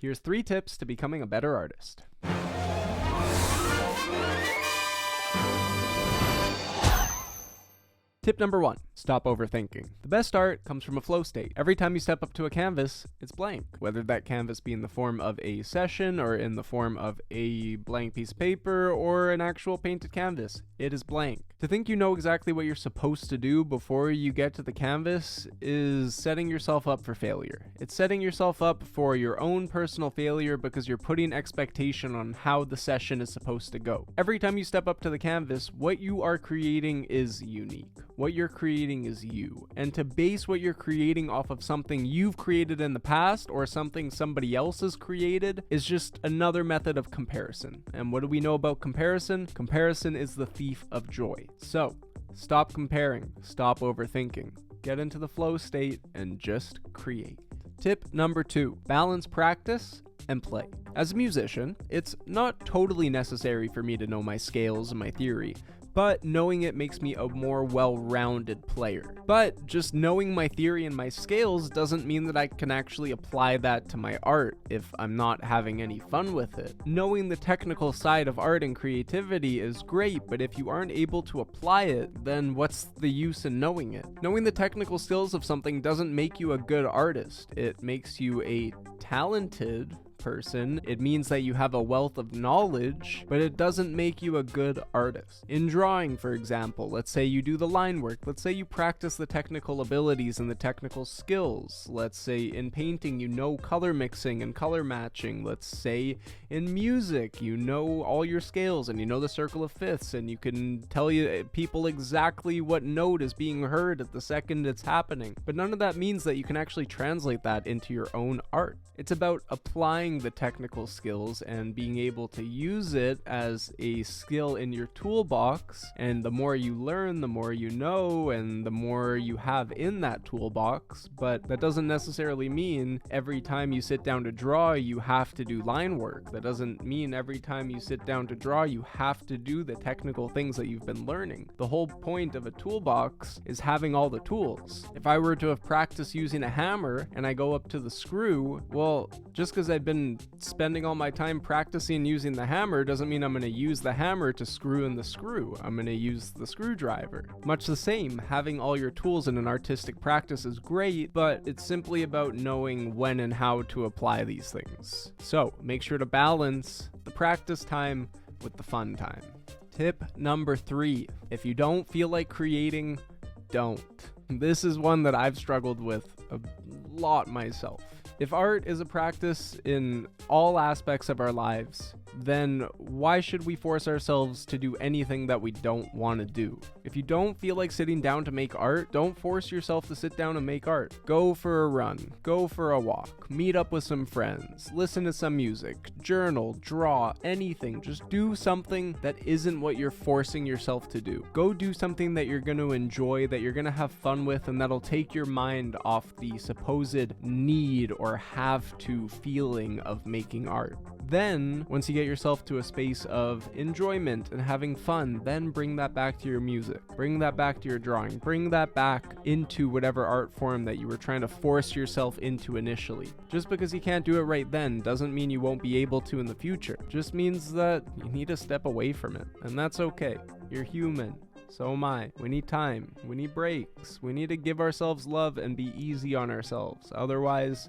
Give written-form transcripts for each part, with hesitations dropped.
Here's 3 tips to becoming a better artist. Tip number 1, stop overthinking. The best art comes from a flow state. Every time you step up to a canvas, it's blank. Whether that canvas be in the form of a session or in the form of a blank piece of paper or an actual painted canvas, it is blank. To think you know exactly what you're supposed to do before you get to the canvas is setting yourself up for failure. It's setting yourself up for your own personal failure because you're putting expectation on how the session is supposed to go. Every time you step up to the canvas, what you are creating is unique. What you're creating is you. And to base what you're creating off of something you've created in the past or something somebody else has created is just another method of comparison. And what do we know about comparison? Comparison is the thief of joy. So, stop comparing, stop overthinking, get into the flow state, and just create. Tip number 2, balance practice and play. As a musician, it's not totally necessary for me to know my scales and my theory, but knowing it makes me a more well-rounded player. But just knowing my theory and my scales doesn't mean that I can actually apply that to my art if I'm not having any fun with it. Knowing the technical side of art and creativity is great, but if you aren't able to apply it, then what's the use in knowing it? Knowing the technical skills of something doesn't make you a good artist. It makes you a talented person. It means that you have a wealth of knowledge, but it doesn't make you a good artist. In drawing, for example, let's say you do the line work. Let's say you practice the technical abilities and the technical skills. Let's say in painting, you know color mixing and color matching. Let's say in music, you know all your scales and you know the circle of fifths and you can tell people exactly what note is being heard at the second it's happening. But none of that means that you can actually translate that into your own art. It's about applying the technical skills and being able to use it as a skill in your toolbox, and the more you learn, the more you know, and the more you have in that toolbox. But that doesn't necessarily mean every time you sit down to draw you have to do line work. That doesn't mean every time you sit down to draw you have to do the technical things that you've been learning. The whole point of a toolbox is having all the tools. If I were to have practiced using a hammer and I go up to the screw, well, just because I've been spending all my time practicing using the hammer doesn't mean I'm going to use the hammer to screw in the screw. I'm going to use the screwdriver. Much the same, having all your tools in an artistic practice is great, but it's simply about knowing when and how to apply these things. So make sure to balance the practice time with the fun time. Tip number 3, if you don't feel like creating, don't. This is one that I've struggled with a lot myself. If art is a practice in all aspects of our lives, then why should we force ourselves to do anything that we don't want to do? If you don't feel like sitting down to make art, don't force yourself to sit down and make art. Go for a run, go for a walk, meet up with some friends, listen to some music, journal, draw, anything. Just do something that isn't what you're forcing yourself to do. Go do something that you're going to enjoy, that you're going to have fun with, and that'll take your mind off the supposed need or have to feeling of making art. Then, once you get yourself to a space of enjoyment and having fun, then bring that back to your music. Bring that back to your drawing. Bring that back into whatever art form that you were trying to force yourself into initially. Just because you can't do it right then doesn't mean you won't be able to in the future. Just means that you need to step away from it. And that's okay. You're human. So am I. We need time. We need breaks. We need to give ourselves love and be easy on ourselves. Otherwise,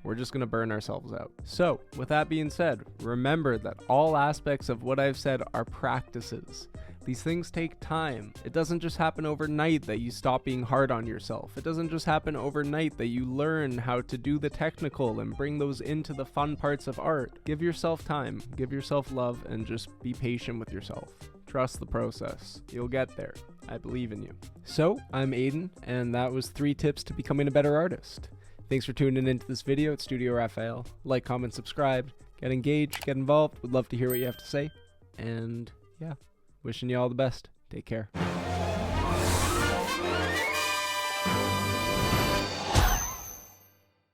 we're just going to burn ourselves out. So, with that being said, remember that all aspects of what I've said are practices. These things take time. It doesn't just happen overnight that you stop being hard on yourself. It doesn't just happen overnight that you learn how to do the technical and bring those into the fun parts of art. Give yourself time, give yourself love, and just be patient with yourself. Trust the process. You'll get there. I believe in you. So, I'm Aiden, and that was 3 tips to becoming a better artist. Thanks for tuning into this video. It's Studio Raphael. Like, comment, subscribe, get engaged, get involved. Would love to hear what you have to say. And yeah, wishing you all the best. Take care.